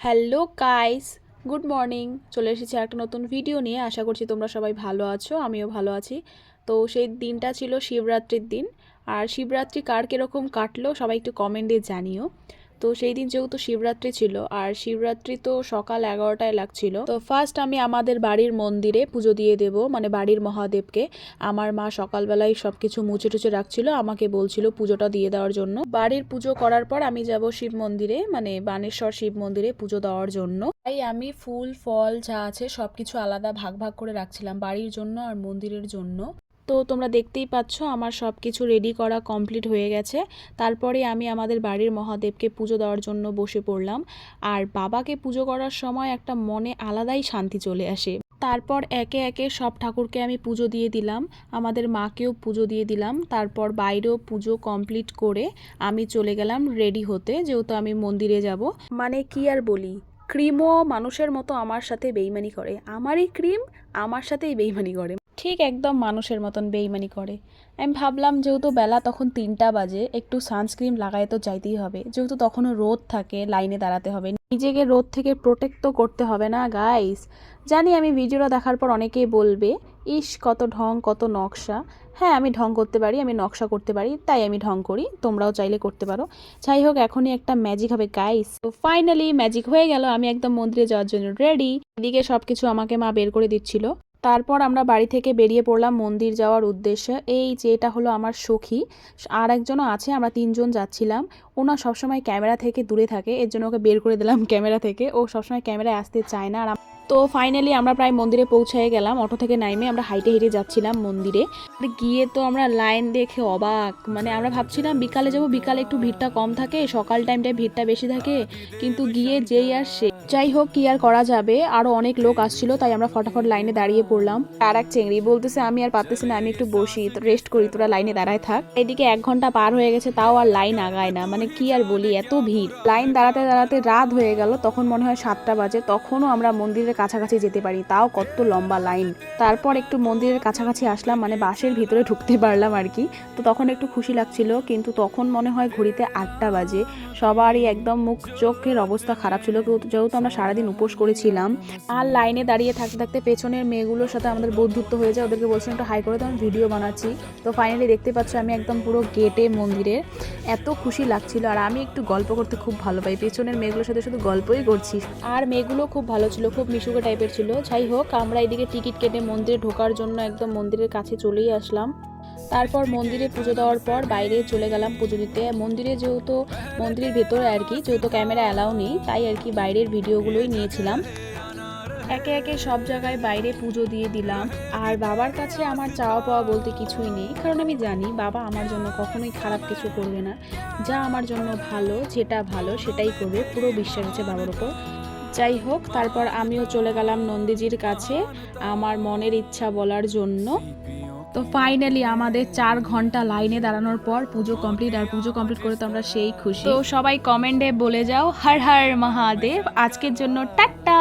Hello guys, good morning. চলে এসেছি একটা নতুন ভিডিও নিয়ে। আশা করছি তোমরা সবাই ভালো আছো, আমিও ভালো আছি। তো সেই দিনটা ছিল শিবরাত্রির দিন। আর শিবরাত্রি কার কীরকম কাটলো সবাই একটু কমেন্টে জানিও। তো সেই দিন যেহেতু শিবরাত্রি ছিল, আর শিবরাত্রি তো সকাল 11টায় লাগছিল। তো ফার্স্ট আমি আমাদের বাড়ির মন্দিরে পুজো দিয়ে দেব, মানে বাড়ির মহাদেবকে। আমার মা সকালবেলায় সব কিছু মুছে টুছে রাখছিল, আমাকে বলছিল পুজোটা দিয়ে দেওয়ার জন্য। বাড়ির পুজো করার পর আমি যাব শিব মন্দিরে, মানে বানেশ্বর শিব মন্দিরে পুজো দেওয়ার জন্য। তাই আমি ফুল ফল যা আছে সব কিছু আলাদা ভাগ ভাগ করে রাখছিলাম, বাড়ির জন্য আর মন্দিরের জন্য। তো তোমরা দেখতেই পাচ্ছ আমার সব কিছু রেডি করা কমপ্লিট হয়ে গেছে। তারপরে আমি আমাদের বাড়ির মহাদেবকে পুজো দেওয়ার জন্য বসে পড়লাম। আর বাবাকে পুজো করার সময় একটা মনে আলাদাই শান্তি চলে আসে। তারপর একে একে সব ঠাকুরকে আমি পুজো দিয়ে দিলাম, আমাদের মাকেও পুজো দিয়ে দিলাম। তারপর বাইরেও পুজো কমপ্লিট করে আমি চলে গেলাম রেডি হতে, যেহেতু আমি মন্দিরে যাব। মানে কি আর বলি, ক্রিমও মানুষের মতো আমার সাথে বেইমানি করে, আমারই ক্রিম আমার সাথেই বেইমানি করে, ঠিক একদম মানুষের মতন বেইমানি করে। আমি ভাবলাম যেহেতু বেলা তখন 3টা বাজে, একটু সানস্ক্রিন লাগায় তো যাইতেই হবে, যেহেতু তখনও রোদ থাকে, লাইনে দাঁড়াতে হবে, নিজেকে রোদ থেকে প্রোটেক্ট তো করতে হবে না গাইস। জানি আমি ভিডিওটা দেখার পর অনেকেই বলবে, ইস কত ঢং কত নকশা। হ্যাঁ, আমি ঢং করতে পারি, আমি নকশা করতে পারি, তাই আমি ঢং করি, তোমরাও চাইলে করতে পারো। যাই হোক, এখনই একটা ম্যাজিক হবে গাইস। তো ফাইনালি ম্যাজিক হয়ে গেল, আমি একদম মন্দিরে যাওয়ার জন্য রেডি। এদিকে সব কিছু আমাকে মা বের করে দিচ্ছিল। তারপর আমরা বাড়ি থেকে বেরিয়ে পড়লাম মন্দির যাওয়ার উদ্দেশ্যে। এই যে এটা হলো আমার সখী, আর একজনও আছে, আমরা 3জন যাচ্ছিলাম। ওনা সবসময় ক্যামেরা থেকে দূরে থাকে, এর জন্য ওকে বের করে দিলাম ক্যামেরা থেকে। ও সবসময় ক্যামেরায় আসতে চায় না। আর তো ফাইনালি আমরা প্রায় মন্দিরে পৌঁছে গেলাম। অটো থেকে নাইমে আমরা হাইটে হেঁটে যাচ্ছিলাম মন্দিরে। গিয়ে তো আমরা লাইন দেখে অবাক, মানে আমরা ভাবছিলাম বিকালে যাব, বিকালে একটু ভিড়টা কম থাকে, সকাল টাইমটায় ভিড়টা বেশি থাকে, কিন্তু গিয়ে যেই আর সে। যাই হোক, কি আর করা যাবে, আরো অনেক লোক আসছিল, তাই আমরা ফটাফট লাইনে দাঁড়িয়ে পড়লাম। আর এক চেংড়ি বলতেছে আমি আর পারতেছি না, আমি একটু বসি, রেস্ট করি, তোরা লাইনে দাঁড়ায় থাক। এদিকে 1 ঘন্টা পার হয়ে গেছে, তাও আর লাইন আগায় না। মানে কি আর বলি, এত ভিড়। লাইন দাঁড়াতে দাঁড়াতে রাত হয়ে গেল, তখন মনে হয় 7টা বাজে, তখনও আমরা মন্দিরের কাছাকাছি যেতে পারি, তাও কত লম্বা লাইন। তারপর একটু মন্দিরের কাছাকাছি আসলাম, মানে বাসের ভিতরে ঢুকতে পারলাম আর কি। তো তখন একটু খুশি লাগছিল, কিন্তু তখন মনে হয় ঘড়িতে 8টা বাজে। সবারই একদম মুখ চোখের অবস্থা খারাপ ছিল, যেহেতু আমরা সারাদিন উপোস করেছিলাম। আর লাইনে দাঁড়িয়ে থাকতে থাকতে পেছনের মেয়েগুলোর সাথে আমাদের বন্ধুত্ব হয়ে যায়, ওদেরকে বলছিলাম একটু হাই করে, তো আমি ভিডিও বানাচ্ছি। তো ফাইনালি দেখতে পাচ্ছ আমি একদম পুরো গেটে মন্দিরের। এত খুশি লাগছিল, আর আমি একটু গল্প করতে খুব ভালো পাই, পেছনের মেয়েগুলোর সাথে শুধু গল্পই করছি। আর মেয়েগুলো খুব ভালো ছিল, খুব মিশুকে টাইপের ছিল। যাই হোক, আমরা এদিকে টিকিট কেটে মন্দিরে ঢোকার জন্য একদম মন্দিরের কাছে চলেই আসলাম। তারপর মন্দিরে পুজো দেওয়ার পর বাইরে চলে গেলাম পুজো দিতে। মন্দিরে যেহেতু মন্দিরের ভেতরে আর কি, যেহেতু ক্যামেরা অ্যালাউ নেই, তাই আর কি বাইরের ভিডিওগুলোই নিয়েছিলাম। একে একে সব জায়গায় বাইরে পুজো দিয়ে দিলাম। আর বাবার কাছে আমার চাওয়া পাওয়া বলতে কিছুই নেই, কারণ আমি জানি বাবা আমার জন্য কখনোই খারাপ কিছু করবে না। যা আমার জন্য ভালো, যেটা ভালো সেটাই করবে, পুরো বিশ্বাস আছে বাবার উপর। যাই হোক, তারপর আমিও চলে গেলাম নন্দীজির কাছে আমার মনের ইচ্ছা বলার জন্য। তো ফাইনালি আমাদের 4 ঘন্টা লাইনে দাঁড়ানোর পর পুজো কমপ্লিট। আর পুজো কমপ্লিট করে তো আমরা সেই খুশি। তো সবাই কমেন্টে বলে যাও হর হর মহাদেব। আজকের জন্য টাটা।